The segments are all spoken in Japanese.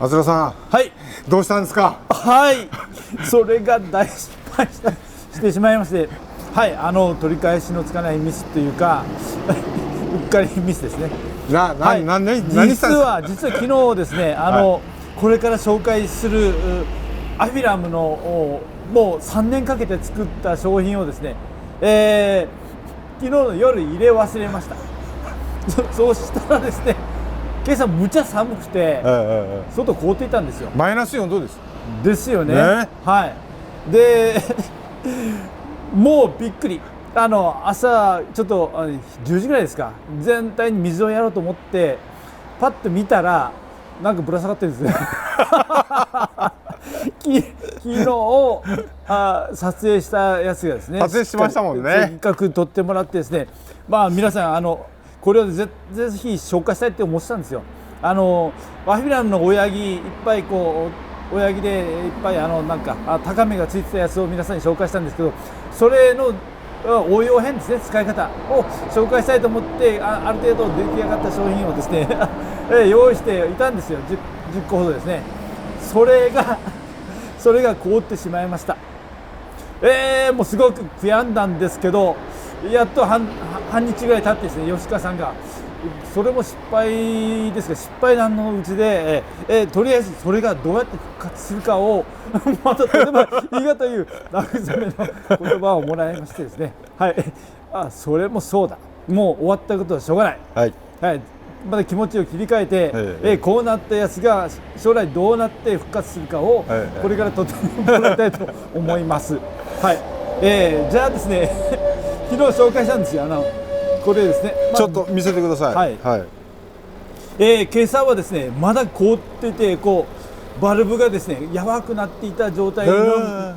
松田さん、はい、どうしたんですか？はい、それが大失敗してしまいまして、はい、取り返しのつかないミスというかうっかりミスですね。何したんですか？実は昨日ですね、これから紹介するアフィラムのもう3年かけて作った商品をですね、昨日の夜入れ忘れました。そうしたらですね、今朝むちゃ寒くて、外凍っていたんですよ。マイナス4度です。ですよね。はい。でもうびっくり。朝ちょっと10時ぐらいですか、全体に水をやろうと思ってパッと見たらなんかぶら下がってるんですね昨日撮影したやつがですね、撮影しましたもんね。せっかく撮ってもらってですね、まあ皆さんこれをぜひ紹介したいって思ってたんですよ。ワフィラムの親木いっぱいこう親木でいっぱいなんか高めがついてたやつを皆さんに紹介したんですけど、それの応用編ですね、使い方を紹介したいと思って、ある程度出来上がった商品をですね用意していたんですよ。 10個ほどですね。それが凍ってしまいました。もうすごく悔やんだんですけど、やっと半日ぐらい経ってですね、吉川さんがそれも失敗ですが、失敗談のうちで、とりあえずそれがどうやって復活するかをまた例えばいいがという慰めの言葉をもらいましてですね、はい、それもそうだ、もう終わったことはしょうがない、はいはい、また気持ちを切り替えて、こうなったやつが将来どうなって復活するかをこれからとってもらいたいと思います。はい、じゃあですね昨日紹介したんですよ、これですね、ちょっと見せてください。はい、今朝はですねまだ凍ってて、こうバルブがですねやわくなっていた状態の、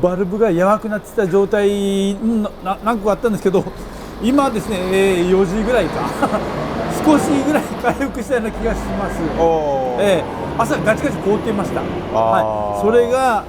バルブがやわくなっていた状態何個かあったんですけど、今ですね、4時ぐらいか少しぐらい回復したような気がします。朝ガチガチ凍っていました。それが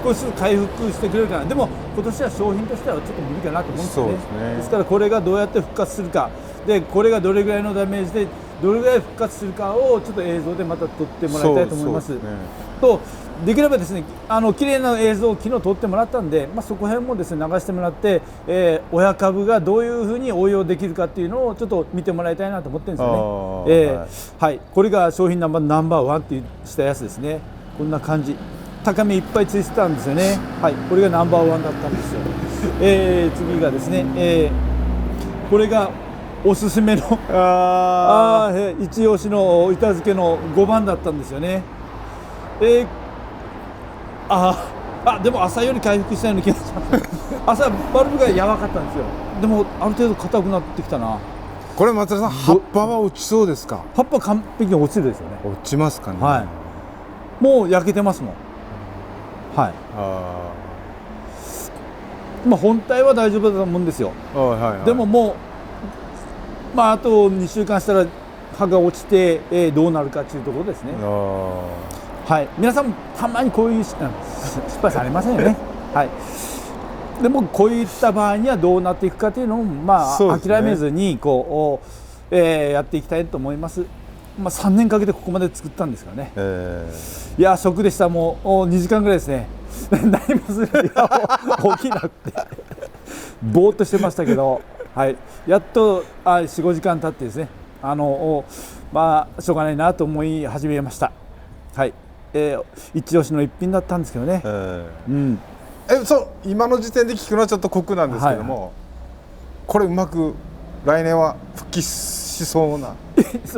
少しずつ回復してくれるかな。でも今年は商品としてはちょっと無理かなと思うんですよね。ですからこれがどうやって復活するかで、これがどれぐらいのダメージでどれぐらい復活するかをちょっと映像でまた撮ってもらいたいと思います。とできればですね、綺麗な映像を昨日撮ってもらったんで、そこら辺もですね流してもらって、親株がどういうふうに応用できるかっていうのをちょっと見てもらいたいなと思ってるんですよね。はい、これが商品ナンバーワンってしたやつですね。こんな感じ。高めいっぱいついてたんですよね。はい、これがナンバーワンだったんですよ。次がですね、これがおすすめの一押しの板付けの5番だったんですよね。でも朝より回復したような気がします朝バルブがやばかったんですよ。でもある程度硬くなってきたな。これ松田さん、葉っぱは落ちそうですか？葉っぱ完璧に落ちるですよね。落ちますかね。はい、もう焼けてますもん。はい、本体は大丈夫だと思うんですよ。でももう、あと2週間したら葉が落ちて、どうなるかというところですね。はい、皆さんもたまにこういう失敗されませんよね。はい、でもこういった場合にはどうなっていくかというのを、諦めずにこう、やっていきたいと思います。3年かけてここまで作ったんですからね。いやショックでした。もう2時間ぐらいですね何もする気が起きなくてぼーっとしてましたけど、はい、やっと4、5時間経ってですね、しょうがないなと思い始めました。はい、一押しの一品だったんですけどね。今の時点で聞くのはちょっと酷なんですけども、これうまく来年は復帰しそうな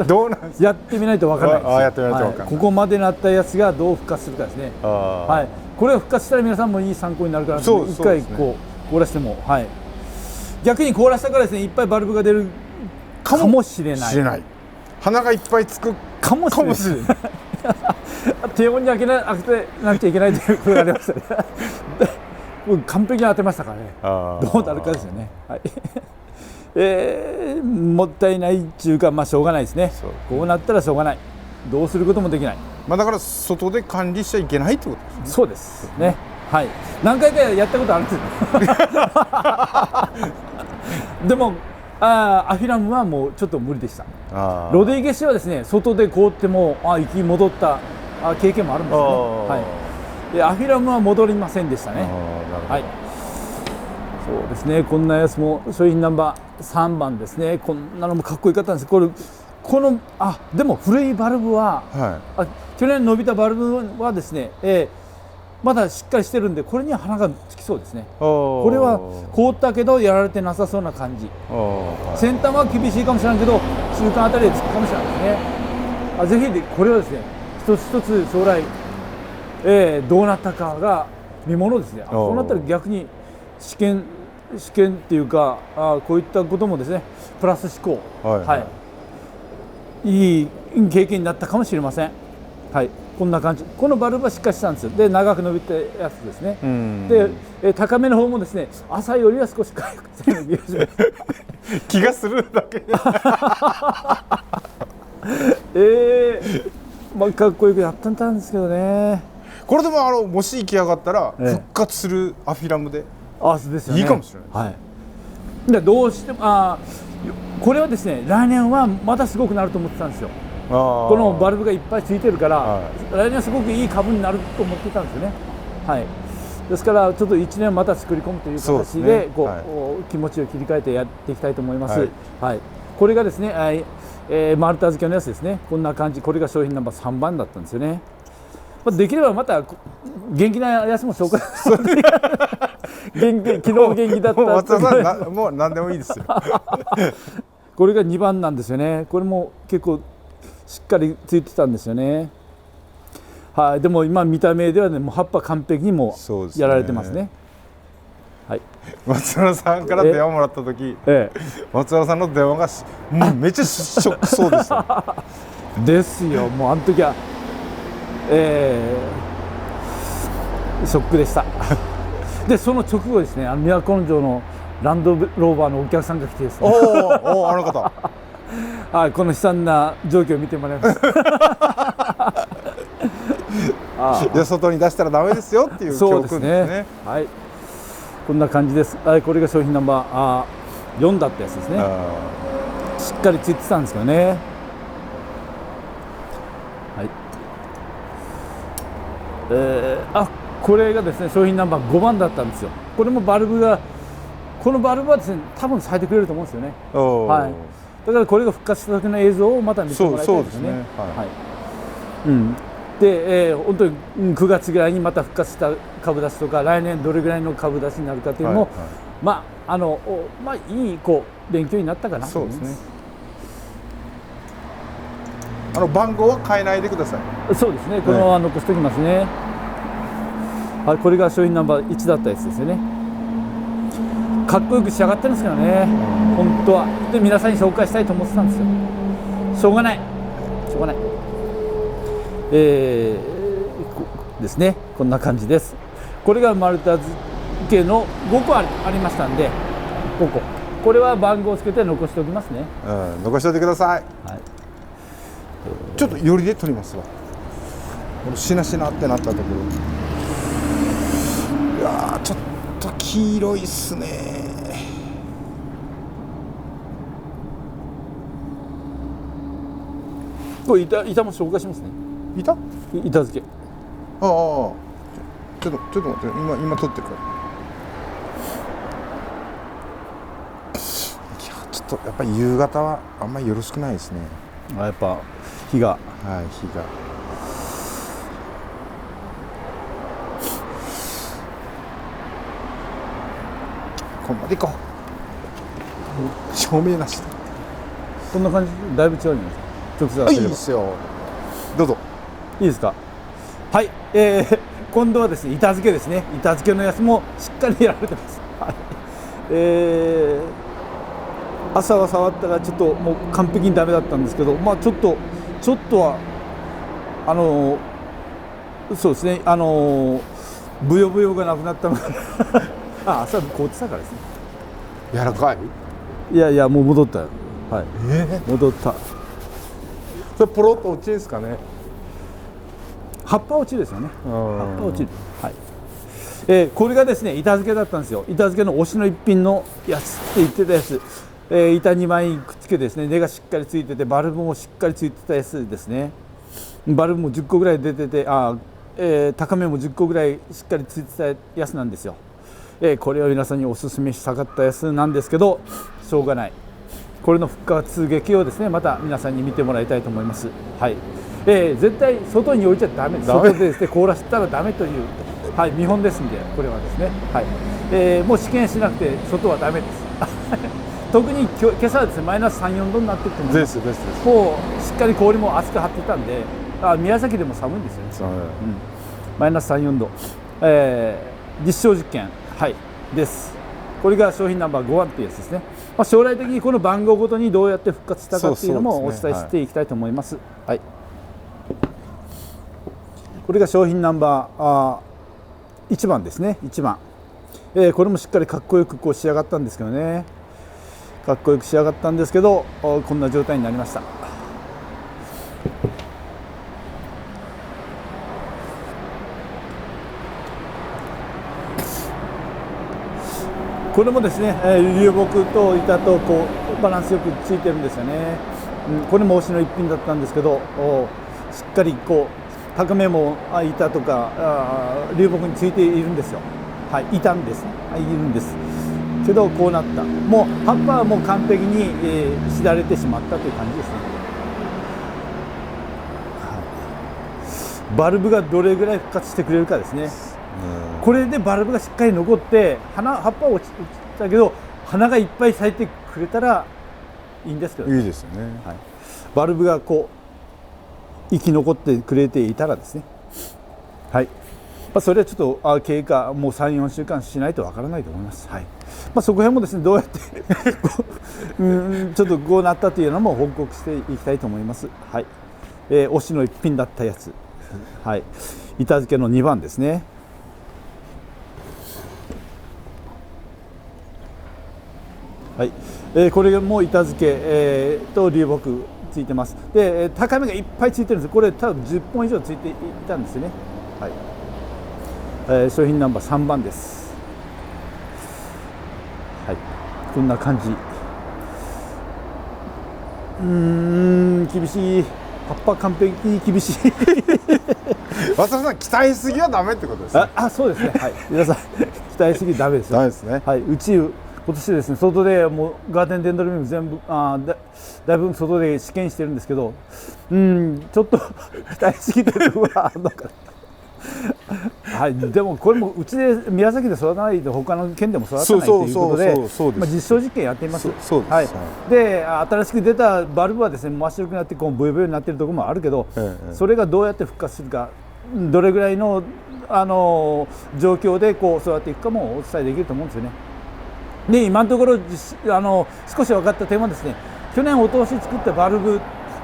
どうなんですか？やってみないと分からないです。やってみないと分からない。ここまでなったやつがどう復活するかですね。はい、これが復活したら皆さんもいい参考になるから、一回こう凍らせても、逆に凍らせたからですね、いっぱいバルブが出るかもしれない。花がいっぱいつくかもしれない低温に開けなくちゃいけないということがありましたね完璧に当てましたからね。どうなるかですよね。もったいないっていうか、しょうがないですね。こうなったらしょうがない。どうすることもできない。だから外で管理しちゃいけないってことですね。そうですね。はい。何回かやったことあるんですよでもアフィラムはもうちょっと無理でした。ロデイゲシはですね、外で凍っても行き戻った経験もあるんですよね。はい、でアフィラムは戻りませんでしたね。はい、そうですね。こんなやつも商品ナンバー3番ですね。こんなのもかっこよかったんです。このでも古いバルブは、去年伸びたバルブはですね、まだしっかりしてるんで、これには花がつきそうですね。これは凍ったけどやられてなさそうな感じ。先端は厳しいかもしれないけど中間あたりでつくかもしれないですね。ぜひこれはですね、一つ一つ将来、どうなったかが見ものですね。こうなったら逆に試験っていうか、こういったこともですね、プラス思考、いい経験になったかもしれません。はい、こんな感じ。このバルブはしっかりしたんですよ。で、長く伸びたやつですね。で、高めの方もですね、朝よりは少し回復してる気がするだけでかっこよくやったんですけどね。これでももし行き上がったら復活するアフィラムでですよね、いいかもしれない。でどうしてもこれはですね、来年はまたすごくなると思ってたんですよ。このバルブがいっぱいついてるから、来年はすごくいい株になると思ってたんですよね。はい、ですからちょっと1年また作り込むという形で気持ちを切り替えてやっていきたいと思います。これがですね、丸太漬けのやつですね。こんな感じ。これが商品ナンバー3番だったんですよね。できればまた元気なやつも紹介昨日元気だった松田さんもう何でもいいですよこれが2番なんですよね。これも結構しっかりついてたんですよね。はい、でも今見た目ではね、もう葉っぱ完璧にもやられてますね。はい、松原さんから電話もらった時、松原さんの電話がもうめっちゃショックそうでしたですよ。もうあの時はショックでしたでその直後ですね、都城のランドローバーのお客さんが来てですね、あの方はい、この悲惨な状況を見てもらいました外に出したらダメですよっていう教訓ですね。はい、こんな感じです。これが商品ナンバー4だったやつですね。しっかりついてたんですけどね。はい、これがですね、商品ナンバー5番だったんですよ。これもこのバルブはですね、多分咲いてくれると思うんですよね。はい、だからこれが復活した時の映像をまた見てもらいたいですね。で、本当に9月ぐらいにまた復活した株出しとか、来年どれぐらいの株出しになるかというのも、いい勉強になったかなと思います。番号は変えないでください。そうですね、このまま残しておきますね。はい、これが商品ナンバー1だったやつですよね。かっこよく仕上がってるんですけどね、本当は。で、皆さんに紹介したいと思ってたんですよ。しょうがないですね。こんな感じです。これが丸太漬けの5個ありましたんで、5個。これは番号をつけて残しておきますね。残しておいてください。ちょっと寄りで取りますわ。しなしなってなったところ。いやー、ちょっと黄色いっすね。これ板も紹介しますね。板漬け。ちょっと待って、今取ってるから。いや、ちょっとやっぱり夕方はあんまりよろしくないですね。やっぱ日が。日が。こんまで行こう。照明なし。こんな感じでだいぶ違うんじゃないですか。直接当てれば。いいですよ。どうぞ。いいですか。はい、今度はですね、板漬けですね。板漬けのやつもしっかりやられてます。朝は触ったらちょっともう完璧にダメだったんですけど、ちょっとはそうですね、ブヨブヨがなくなったのかな朝凍ってたからですね。柔らかい。いやもう戻ったよ。はい、戻った。それポロッと落ちるんですかね。葉っぱ落ちるですよね。葉っぱ落ちる。はい。これがですね、板漬けだったんですよ。板漬けの推しの一品のやつって言ってたやつ。板2枚くっつけてですね、根がしっかりついてて、バルブもしっかりついてたやつですね。バルブも10個ぐらい出てて、高めも10個ぐらいしっかりついてたやつなんですよ。これを皆さんにおすすめしたかったやつなんですけど、しょうがない。これの復活劇をですね、また皆さんに見てもらいたいと思います。はい。絶対外に置いちゃダメです。外でですね、凍らせたらダメという、はい、見本ですんで、これはですね。はい。もう試験しなくて外はダメです。特に今朝はですね、マイナス3、4度になってると思います。もうしっかり氷も厚く張ってたんで、宮崎でも寒いんですよね。マイナス3、4度。実証実験、はい、です。これが商品ナンバー5番っていうやつですね。将来的にこの番号ごとにどうやって復活したかっていうのもお伝えしていきたいと思います。はい。これが商品ナンバー1番ですね。1番。これもしっかりかっこよくこう仕上がったんですけどね。かっこよく仕上がったんですけど、こんな状態になりました。これもですね、流木と板とこうバランスよくついてるんですよね。これも推しの一品だったんですけど、しっかりこう高めも板とか流木についているんですよ。はい、いたんです。はい、いるんです。けどこうなった。もう葉っぱはもう完璧に、しだれてしまったという感じですね。はい、バルブがどれぐらい復活してくれるかですね。これでバルブがしっかり残って葉っぱは落ちたけど花がいっぱい咲いてくれたらいいんですけど、ね、いいですよね。はい、バルブがこう生き残ってくれていたらですね。はい。それはちょっと経過もう3、4週間しないとわからないと思います。はい。そこら辺もですね、どうやってちょっとこうなったというのも報告していきたいと思います。はい。推しの一品だったやつ。はい。板漬けの2番ですね。はい。これも板漬け、と流木ついてます。で、高めがいっぱいついてるんです。これ多分10本以上ついていたんですね。はい。商品ナンバー3番です。はい、こんな感じ。厳しい。葉っぱ完璧に厳しい。松田さん、期待しすぎはダメってことですね。そうですね。はい、皆さん期待しすぎダメですよ。ダメですね。はい、うち今年ですね、外でもうガーデンデンドロビウム全部だいぶ外で試験してるんですけど、ちょっと期待しすぎてるところがあるのかな。はい、でもこれもうちで宮崎で育たないと他の県でも育たないということで、実証実験やってみます。はい。で、新しく出たバルブはですね、真っ白くなってこうブヨブヨになっているところもあるけど、それがどうやって復活するか、どれぐらいの状況でこう育っていくかもお伝えできると思うんですよね。で、今のところ少し分かった点はですね、去年お通し作ったバルブ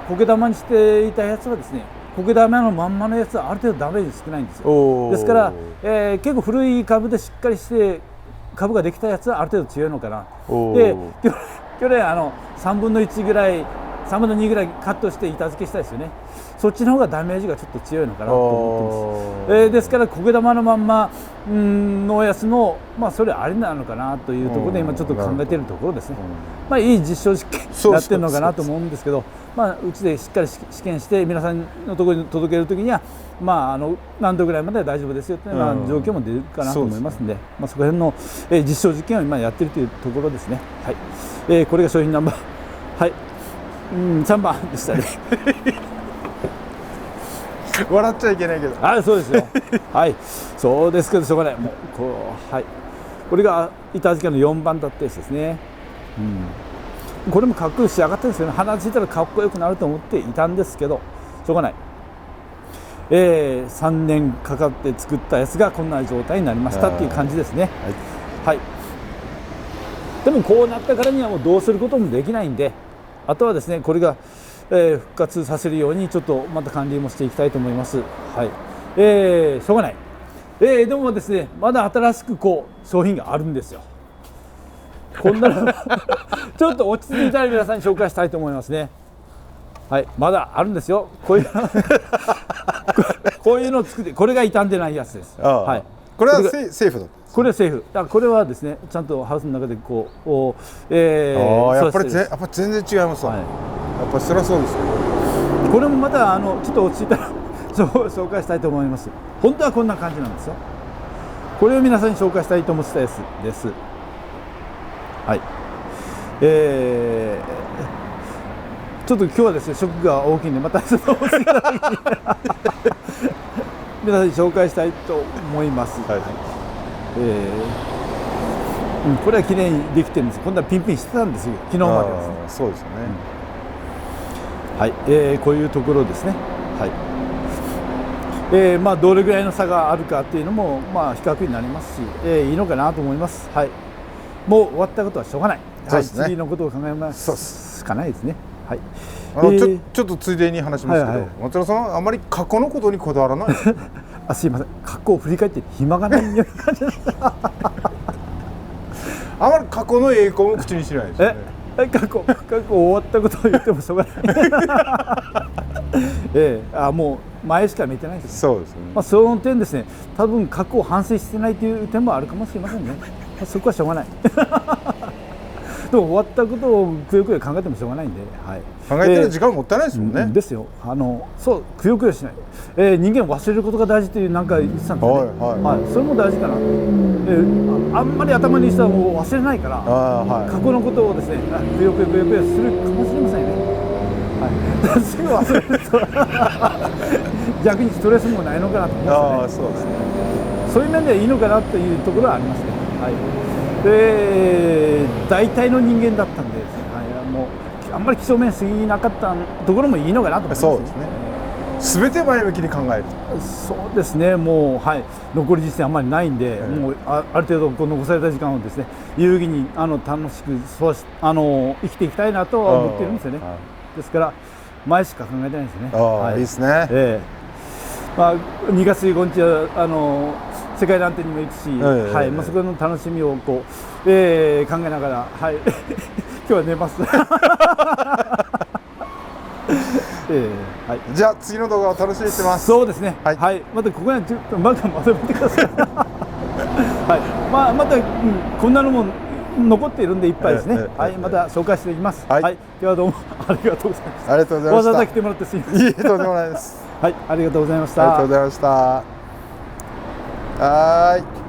苔玉にしていたやつはですね、苔玉のまんまのやつはある程度ダメージ少ないんですよ。ですから、結構古い株でしっかりして株ができたやつはある程度強いのかな。で、去年3分の1ぐらい3分の2ぐらいカットして板付けしたですよね。そっちの方がダメージがちょっと強いのかなと思ってます。ですから苔玉のまんまのやつもそれありなのかなというところで今ちょっと考えているところですね。いい実証実験になってるのかなと思うんですけど、うちでしっかり試験して皆さんのところに届けるときには何度ぐらいまでは大丈夫ですよというような状況も出るかなと思いますので、そこら辺の実証実験を今やっているというところですね。はい。これが商品ナンバーはい3番でしたね。笑っちゃいけないけど。そうですよ。はい、そうですけどしょうがない。もうはい。これが板漬けの4番だったやつですね。これもかっこよく仕上がったんですよね。花ついたらかっこよくなると思っていたんですけど、しょうがない。3年かかって作ったやつがこんな状態になりましたっていう感じですね。はい。でもこうなったからにはもうどうすることもできないんで、あとはですね、これが復活させるようにちょっとまた管理もしていきたいと思います。はい。しょうがない。でもですね、まだ新しく商品があるんですよ。こんなのちょっと落ち着いたら皆さんに紹介したいと思いますね。はい、まだあるんですよ。こういうのを作って、これが傷んでないやつです。はい。これはセーフだったんですこれはセーフ。だからこれはですね、ちゃんとハウスの中でこう、やっぱりやっぱ全然違いますわ、はい、やっぱりそりゃそうですけど、これもまたちょっと落ち着いたら紹介したいと思います。本当はこんな感じなんですよ。これを皆さんに紹介したいと思ってたやつです。はい。ちょっと今日はですね、ショックが大きいんで、またその皆さんに紹介したいと思います。はい。これは綺麗にできてるんです。今度はピンピンしてたんですよ、昨日まではですね。そうですよね。はい、こういうところですね。はい。まあどれぐらいの差があるかっていうのもまあ比較になりますし、いいのかなと思います。はい。もう終わったことはしょうがない。はい、次のことを考えますしかないですね。はい。ちょっとついでに話しますけど、松田さんはあまり過去のことにこだわらないですね。あ、すいません。過去を振り返って暇がないような感じです。あまり過去の栄光も口にしないですね。過去終わったことを言ってもしょうがない。もう前しか見てないです。そうですね。まあその点ですね、多分過去を反省してないという点もあるかもしれませんね。そこはしょうがない。でも終わったことをくよくよ考えてもしょうがないんで、はい、考えてる時間もったいないですもんね。ですよ。そう、くよくよしない。人間を忘れることが大事というなんか言ってたんですね。はい。それも大事かな。あんまり頭にしたらもう忘れないから、過去のことをですね、くよくよするかもしれませんね。はい。すぐ忘れると逆にストレスもないのかなと思いますね。そうですね。そういう面ではいいのかなというところはありますね。はい。大体の人間だったんで、もうあんまり几帳面すぎなかったところもいいのかなと思います。そうですね。すべて前向きに考える。そうですね。もう残り実践あんまりないんで、もうある程度こう残された時間をですね、有意義に楽しく生きていきたいなとは思っているんですよね。ですから前しか考えてないですね。いいですね。まあ2月15日は世界ランテにも行くし、はい、まあそこの楽しみをこう、考えながら、はい、今日は寝ます。じゃあ次の動画を楽しみにしてます。そうですね。はい、またここにちょっとまたまとめてください。はい、また、こんなのも残っているんでいっぱいですね。はい、また紹介していきます。はい、今日はどうもありがとうございます。ありがとうございました。わざわざ来てもらってすみません。いいえ、とんでもないです。はい、ありがとうございました。ありがとうございました。はい。